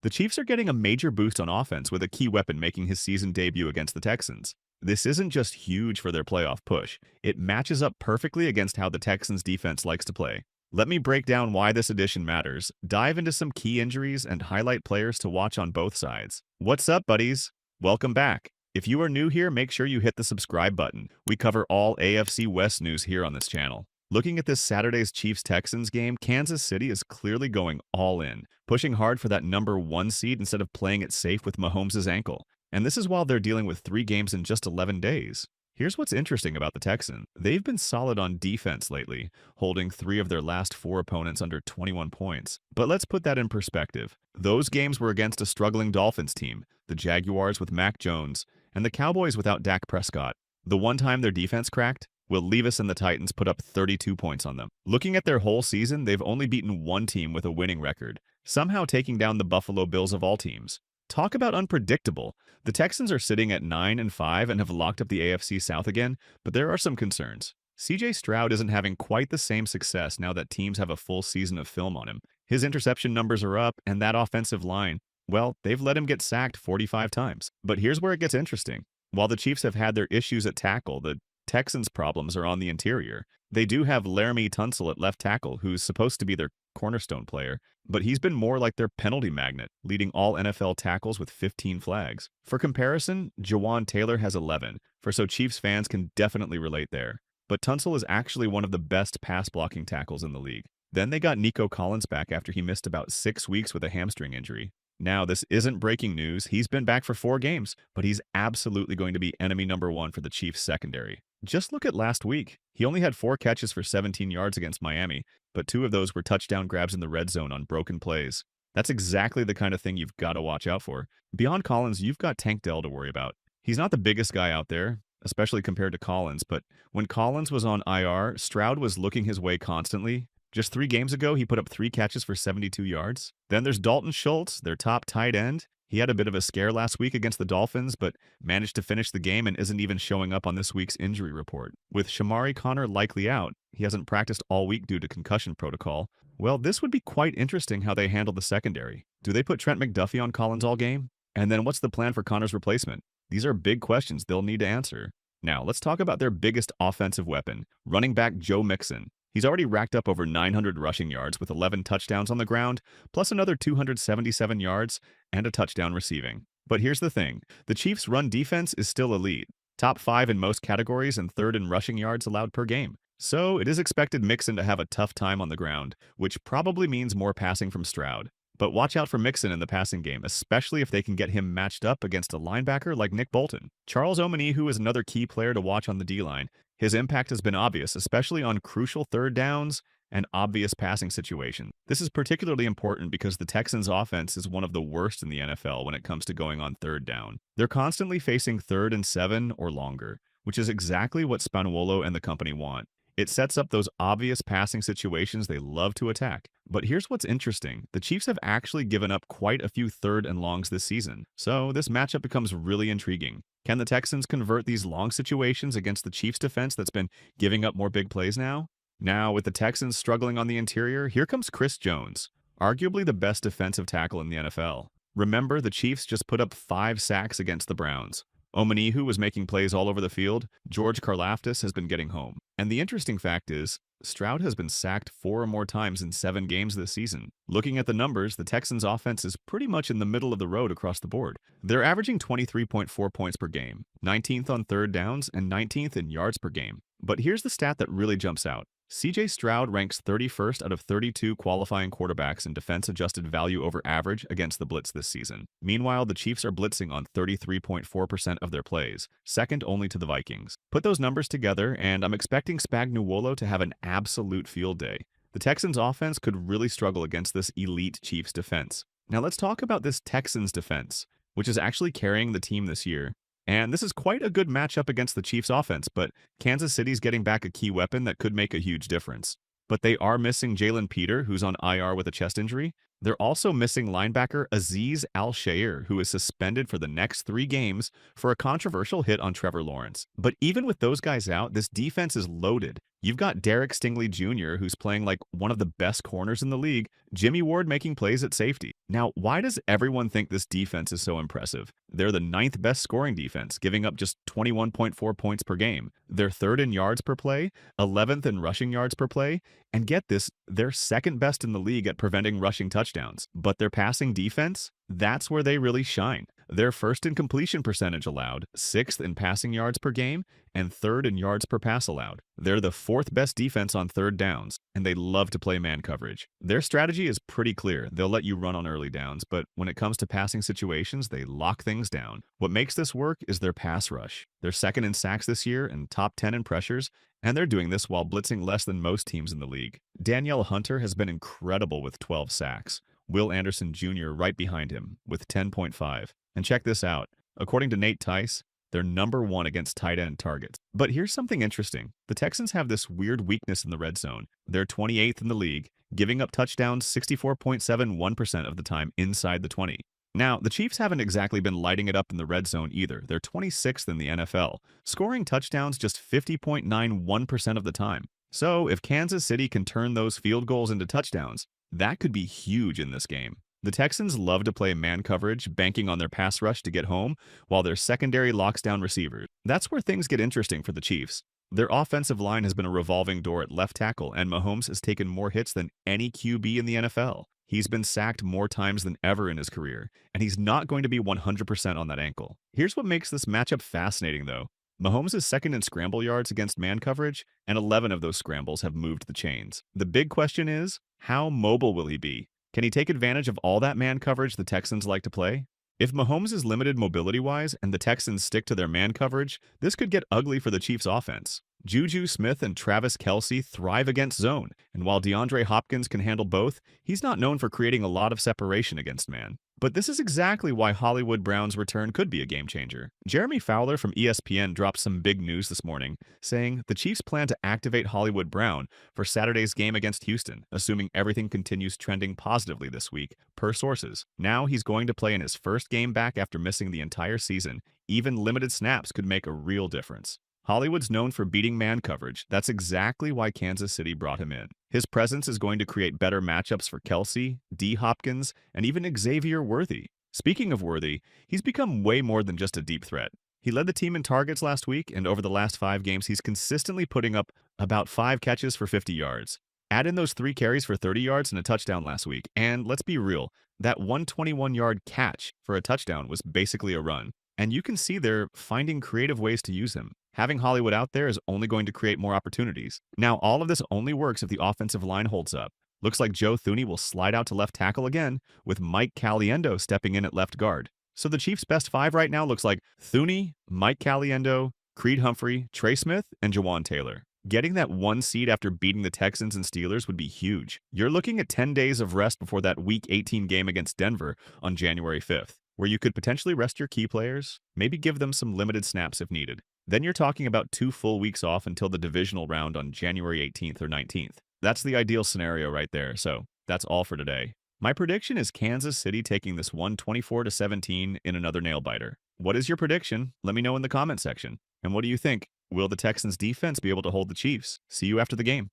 The Chiefs are getting a major boost on offense with a key weapon making his season debut against the Texans. This isn't just huge for their playoff push, it matches up perfectly against how the Texans defense likes to play. Let me break down why this addition matters, dive into some key injuries, and highlight players to watch on both sides. What's up, buddies? Welcome back. If you are new here, make sure you hit the subscribe button. We cover all AFC West news here on this channel. Looking at this Saturday's Chiefs-Texans game, Kansas City is clearly going all in, pushing hard for that number 1 seed instead of playing it safe with Mahomes' ankle. And this is while they're dealing with 3 games in just 11 days. Here's what's interesting about the Texans. They've been solid on defense lately, holding 3 of their last 4 opponents under 21 points. But let's put that in perspective. Those games were against a struggling Dolphins team, the Jaguars with Mac Jones, and the Cowboys without Dak Prescott. The one time their defense cracked, Will Levis and the Titans put up 32 points on them. Looking at their whole season, they've only beaten 1 team with a winning record, somehow taking down the Buffalo Bills of all teams. Talk about unpredictable. The Texans are sitting at 9-5 and have locked up the AFC South again, but there are some concerns. CJ Stroud isn't having quite the same success now that teams have a full season of film on him. His interception numbers are up, and that offensive line, well, they've let him get sacked 45 times. But here's where it gets interesting. While the Chiefs have had their issues at tackle, the Texans' problems are on the interior. They do have Laramie Tunsil at left tackle, who's supposed to be their cornerstone player, but he's been more like their penalty magnet, leading all NFL tackles with 15 flags. For comparison, Jawan Taylor has 11, so Chiefs fans can definitely relate there. But Tunsil is actually one of the best pass-blocking tackles in the league. Then they got Nico Collins back after he missed about 6 weeks with a hamstring injury. Now, this isn't breaking news. He's been back for 4 games, but he's absolutely going to be enemy number 1 for the Chiefs secondary. Just look at last week. He only had 4 catches for 17 yards against Miami, but 2 of those were touchdown grabs in the red zone on broken plays. That's exactly the kind of thing you've got to watch out for. Beyond Collins, you've got Tank Dell to worry about. He's not the biggest guy out there, especially compared to Collins, but when Collins was on IR, Stroud was looking his way constantly. Just 3 games ago, he put up 3 catches for 72 yards. Then there's Dalton Schultz, their top tight end. He had a bit of a scare last week against the Dolphins, but managed to finish the game and isn't even showing up on this week's injury report. With Shamari Connor likely out, he hasn't practiced all week due to concussion protocol. Well, this would be quite interesting how they handle the secondary. Do they put Trent McDuffie on Collins all game? And then what's the plan for Connor's replacement? These are big questions they'll need to answer. Now, let's talk about their biggest offensive weapon, running back Joe Mixon. He's already racked up over 900 rushing yards with 11 touchdowns on the ground, plus another 277 yards and a touchdown receiving. But here's the thing. The Chiefs' run defense is still elite, top 5 in most categories and 3rd in rushing yards allowed per game. So it is expected Mixon to have a tough time on the ground, which probably means more passing from Stroud. But watch out for Mixon in the passing game, especially if they can get him matched up against a linebacker like Nick Bolton. Charles Omenihu is another key player to watch on the D-line. His impact has been obvious, especially on crucial 3rd downs and obvious passing situations. This is particularly important because the Texans' offense is one of the worst in the NFL when it comes to going on 3rd down. They're constantly facing 3rd and 7 or longer, which is exactly what Spanuolo and the company want. It sets up those obvious passing situations they love to attack. But here's what's interesting. The Chiefs have actually given up quite a few 3rd and longs this season, so this matchup becomes really intriguing. Can the Texans convert these long situations against the Chiefs' defense that's been giving up more big plays now? Now, with the Texans struggling on the interior, here comes Chris Jones, arguably the best defensive tackle in the NFL. Remember, the Chiefs just put up 5 sacks against the Browns. Omenihu was making plays all over the field. George Karlaftis has been getting home. And the interesting fact is, Stroud has been sacked 4 or more times in 7 games this season. Looking at the numbers, the Texans' offense is pretty much in the middle of the road across the board. They're averaging 23.4 points per game, 19th on 3rd downs, and 19th in yards per game. But here's the stat that really jumps out. CJ Stroud ranks 31st out of 32 qualifying quarterbacks in defense-adjusted value over average against the blitz this season. Meanwhile, the Chiefs are blitzing on 33.4% of their plays, second only to the Vikings. Put those numbers together, and I'm expecting Spagnuolo to have an absolute field day. The Texans' offense could really struggle against this elite Chiefs defense. Now let's talk about this Texans defense, which is actually carrying the team this year. And this is quite a good matchup against the Chiefs' offense, but Kansas City's getting back a key weapon that could make a huge difference. But they are missing Jalen Peter, who's on IR with a chest injury. They're also missing linebacker Azeez Al-Shair, who is suspended for the next 3 games for a controversial hit on Trevor Lawrence. But even with those guys out, this defense is loaded. You've got Derek Stingley Jr., who's playing like one of the best corners in the league, Jimmy Ward making plays at safety. Now, why does everyone think this defense is so impressive? They're the ninth best scoring defense, giving up just 21.4 points per game. They're third in yards per play, 11th in rushing yards per play, and get this, they're second best in the league at preventing rushing touchdowns. But their passing defense, that's where they really shine. They're first in completion percentage allowed, sixth in passing yards per game, and third in yards per pass allowed. They're the fourth best defense on third downs, and they love to play man coverage. Their strategy is pretty clear. They'll let you run on early downs, but when it comes to passing situations, they lock things down. What makes this work is their pass rush. They're second in sacks this year and top 10 in pressures, and they're doing this while blitzing less than most teams in the league. Danielle Hunter has been incredible with 12 sacks. Will Anderson Jr. right behind him with 10.5. And check this out. According to Nate Tice, they're number one against tight end targets. But here's something interesting. The Texans have this weird weakness in the red zone. They're 28th in the league, giving up touchdowns 64.71% of the time inside the 20. Now, the Chiefs haven't exactly been lighting it up in the red zone either. They're 26th in the NFL, scoring touchdowns just 50.91% of the time. So, if Kansas City can turn those field goals into touchdowns, that could be huge in this game. The Texans love to play man coverage, banking on their pass rush to get home, while their secondary locks down receivers. That's where things get interesting for the Chiefs. Their offensive line has been a revolving door at left tackle, and Mahomes has taken more hits than any QB in the NFL. He's been sacked more times than ever in his career, and he's not going to be 100% on that ankle. Here's what makes this matchup fascinating, though. Mahomes is second in scramble yards against man coverage, and 11 of those scrambles have moved the chains. The big question is, how mobile will he be? Can he take advantage of all that man coverage the Texans like to play? If Mahomes is limited mobility-wise and the Texans stick to their man coverage, this could get ugly for the Chiefs' offense. Juju Smith and Travis Kelce thrive against zone, and while DeAndre Hopkins can handle both, he's not known for creating a lot of separation against man. But this is exactly why Hollywood Brown's return could be a game-changer. Jeremy Fowler from ESPN dropped some big news this morning, saying the Chiefs plan to activate Hollywood Brown for Saturday's game against Houston, assuming everything continues trending positively this week, per sources. Now he's going to play in his first game back after missing the entire season. Even limited snaps could make a real difference. Hollywood's known for beating man coverage. That's exactly why Kansas City brought him in. His presence is going to create better matchups for Kelce, D. Hopkins, and even Xavier Worthy. Speaking of Worthy, he's become way more than just a deep threat. He led the team in targets last week, and over the last 5 games, he's consistently putting up about 5 catches for 50 yards. Add in those 3 carries for 30 yards and a touchdown last week, and let's be real, that 121-yard catch for a touchdown was basically a run. And you can see they're finding creative ways to use him. Having Hollywood out there is only going to create more opportunities. Now, all of this only works if the offensive line holds up. Looks like Joe Thuney will slide out to left tackle again, with Mike Caliendo stepping in at left guard. So the Chiefs' best 5 right now looks like Thuney, Mike Caliendo, Creed Humphrey, Trey Smith, and Jawan Taylor. Getting that 1 seed after beating the Texans and Steelers would be huge. You're looking at 10 days of rest before that Week 18 game against Denver on January 5th, where you could potentially rest your key players, maybe give them some limited snaps if needed. Then you're talking about 2 full weeks off until the divisional round on January 18th or 19th. That's the ideal scenario right there, so that's all for today. My prediction is Kansas City taking this one 24-17 in another nail-biter. What is your prediction? Let me know in the comment section. And what do you think? Will the Texans defense be able to hold the Chiefs? See you after the game.